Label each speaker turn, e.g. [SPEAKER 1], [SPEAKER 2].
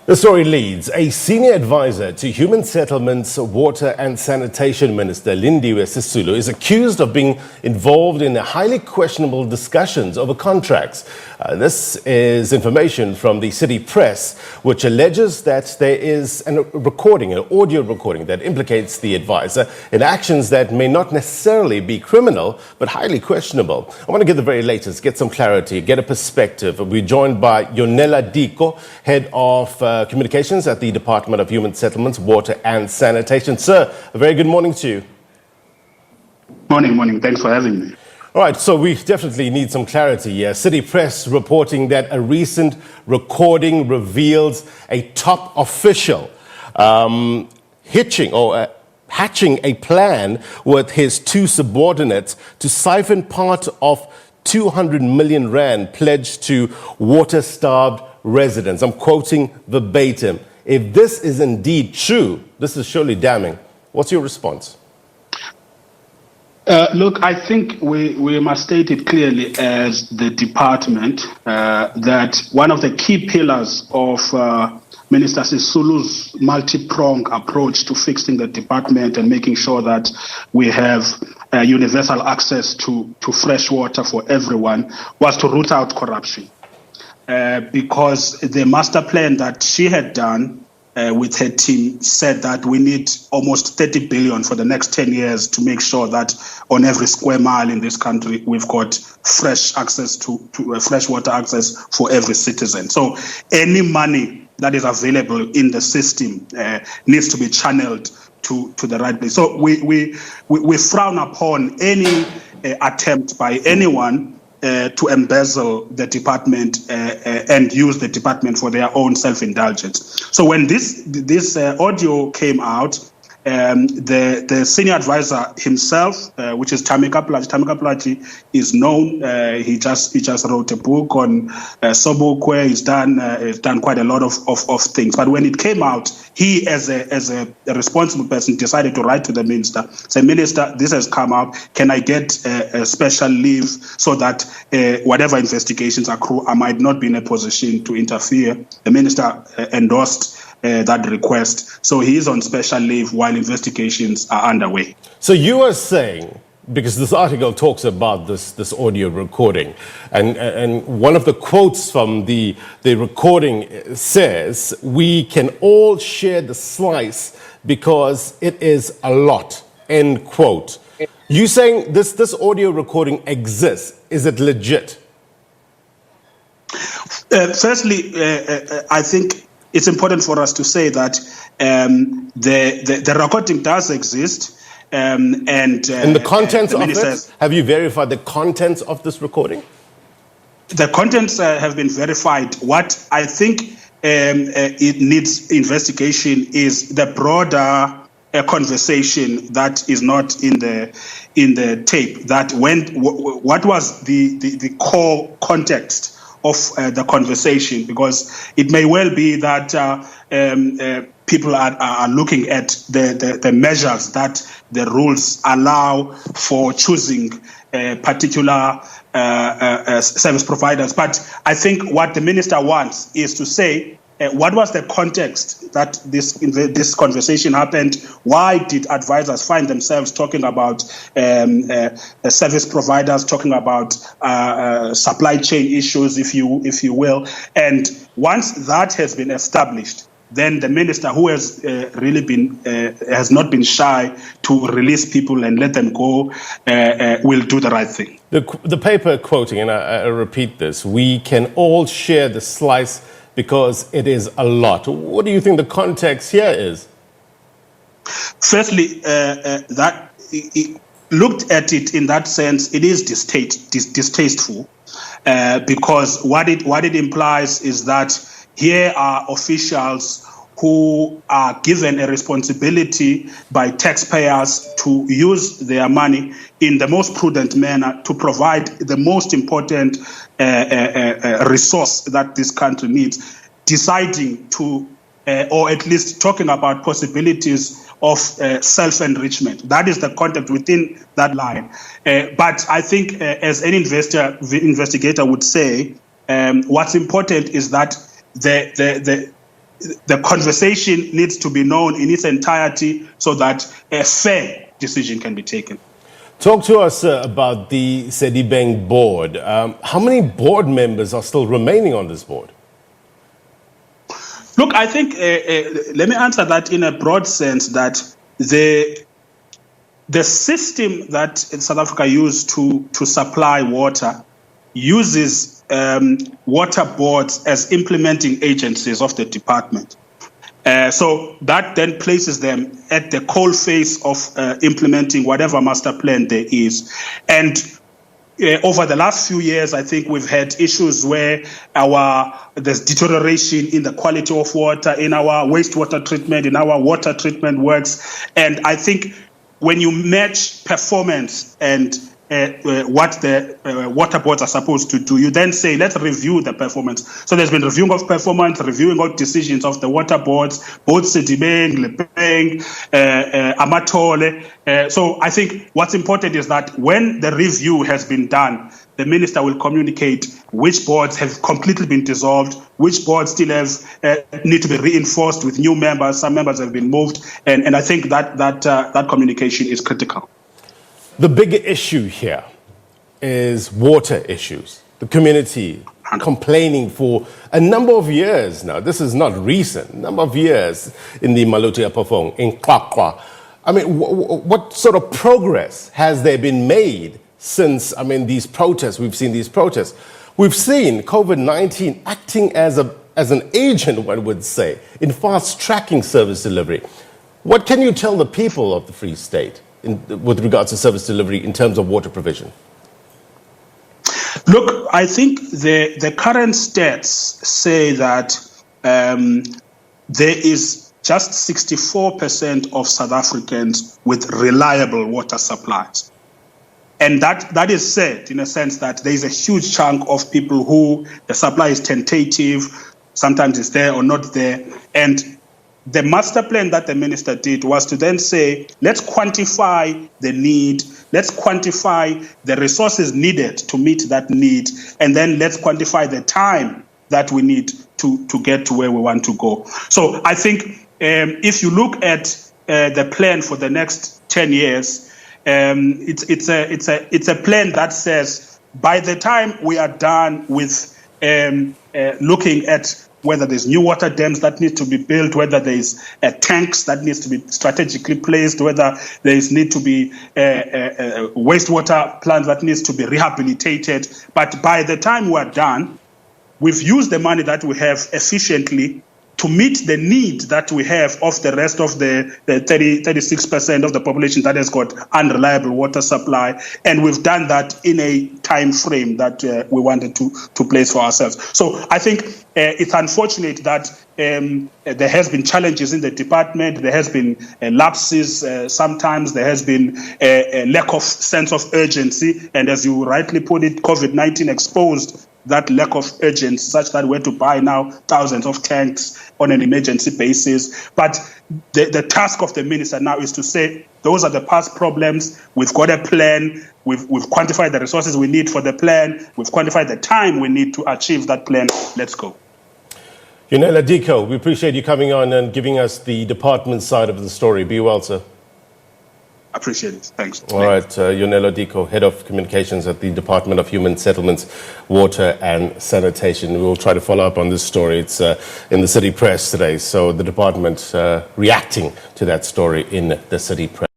[SPEAKER 1] The story leads. A senior advisor to Human Settlements, Water and Sanitation Minister Lindiwe Sisulu is accused of being involved in highly questionable discussions over contracts. This is information from the city press, which alleges that there is an audio recording that implicates the advisor in actions that may not necessarily be criminal, but highly questionable. I want to get the very latest, get some clarity, get a perspective. We're joined by Yonela Diko, head of Communications at the Department of Human Settlements, Water and Sanitation. Sir, a very good morning to you.
[SPEAKER 2] Morning. Thanks for having me.
[SPEAKER 1] All right, so we definitely need some clarity here. City Press reporting that a recent recording reveals a top official hatching a plan with his two subordinates to siphon part of 200 million rand pledged to water-starved residents. I'm quoting verbatim. If this is indeed true, this is surely damning. What's your response?
[SPEAKER 2] Look, I think we must state it clearly as the department that one of the key pillars of Minister Sisulu's multi-pronged approach to fixing the department and making sure that we have universal access to fresh water for everyone was to root out corruption. Because the master plan that she had done with her team said that we need almost 30 billion for the next 10 years to make sure that on every square mile in this country, we've got fresh access to fresh water access for every citizen. So any money that is available in the system needs to be channeled to the right place. So we frown upon any attempt by anyone to embezzle the department and use the department for their own self-indulgence. So when this audio came out, the senior advisor himself, which is Tamika Plachi, is known. He just wrote a book on Sobukwe. He's done quite a lot of things. But when it came out, he, as a responsible person, decided to write to the minister, say, Minister, this has come out. Can I get a special leave so that whatever investigations accrue, I might not be in a position to interfere? The minister endorsed that request. So he is on special leave while investigations are underway.
[SPEAKER 1] So you are saying, because this article talks about this audio recording, and one of the quotes from the recording says, we can all share the slice because it is a lot, end quote. You saying this audio recording exists. Is it legit?
[SPEAKER 2] Firstly, I think it's important for us to say that the recording does exist. And
[SPEAKER 1] the contents of it? Have you verified the contents of this recording?
[SPEAKER 2] The contents have been verified. What I think it needs investigation is the broader conversation that is not in the tape. That what was the core context of the conversation, because it may well be that people are looking at the measures that the rules allow for choosing particular service providers. But I think what the minister wants is to say, what was the context that this conversation happened? Why did advisors find themselves talking about service providers, talking about supply chain issues, if you will? And once that has been established, then the minister, who has has not been shy to release people and let them go, will do the right thing.
[SPEAKER 1] The paper quoting, and I repeat this, we can all share the slice because it is a lot. What do you think the context here is?
[SPEAKER 2] Firstly, that looked at it in that sense, it is distasteful, because what it implies is that here are officials who are given a responsibility by taxpayers to use their money in the most prudent manner to provide the most important resource that this country needs, deciding to, or at least talking about possibilities of self-enrichment. That is the context within that line. But I think, as any investigator would say, what's important is that the conversation needs to be known in its entirety so that a fair decision can be taken.
[SPEAKER 1] Talk to us about the Sedibeng board. How many board members are still remaining on this board?
[SPEAKER 2] Look, I think, let me answer that in a broad sense, that the system that South Africa used to supply water uses water boards as implementing agencies of the department. So that then places them at the coalface of implementing whatever master plan there is. And over the last few years, I think we've had issues where there's deterioration in the quality of water, in our wastewater treatment, in our water treatment works. And I think when you match performance and what the water boards are supposed to do, you then say, let's review the performance. So there's been reviewing of performance, reviewing of decisions of the water boards, both Sedibeng, Lepeng, Amatole. So I think what's important is that when the review has been done, the minister will communicate which boards have completely been dissolved, which boards still need to be reinforced with new members. Some members have been moved, and I think that communication is critical.
[SPEAKER 1] The bigger issue here is water issues. The community complaining for a number of years now. This is not recent. A number of years in the Maluti Apafong, in Kwakwa. I mean, what sort of progress has there been made since, these protests? We've seen these protests. We've seen COVID-19 acting as an agent, one would say, in fast-tracking service delivery. What can you tell the people of the Free State with regards to service delivery in terms of water provision?
[SPEAKER 2] Look, I think the current stats say that there is just 64% of South Africans with reliable water supplies. And that is said in a sense that there is a huge chunk of people who the supply is tentative, sometimes it's there or not there. And the master plan that the minister did was to then say, let's quantify the need, let's quantify the resources needed to meet that need, and then let's quantify the time that we need to get to where we want to go. So I think if you look at the plan for the next 10 years, it's a plan that says by the time we are done with looking at whether there's new water dams that need to be built, whether there's tanks that needs to be strategically placed, whether there's need to be wastewater plants that needs to be rehabilitated. But by the time we're done, we've used the money that we have efficiently to meet the need that we have of the rest of the 36% of the population that has got unreliable water supply. And we've done that in a time frame that we wanted to place for ourselves. So I think it's unfortunate that there has been challenges in the department. There has been lapses. Sometimes there has been a lack of sense of urgency. And as you rightly put it, COVID-19 exposed that lack of urgency such that we have to buy now thousands of tanks on an emergency basis. But the task of the minister now is to say, those are the past problems. We've got a plan. We've quantified the resources we need for the plan. We've quantified the time we need to achieve that plan. Let's go.
[SPEAKER 1] Yonela, Diko, we appreciate you coming on and giving us the department side of the story. Be well, sir.
[SPEAKER 2] Appreciate it. Thanks.
[SPEAKER 1] All right, Yonela Diko, Head of Communications at the Department of Human Settlements, Water and Sanitation. We will try to follow up on this story. It's in the City Press today, so the department reacting to that story in the City Press.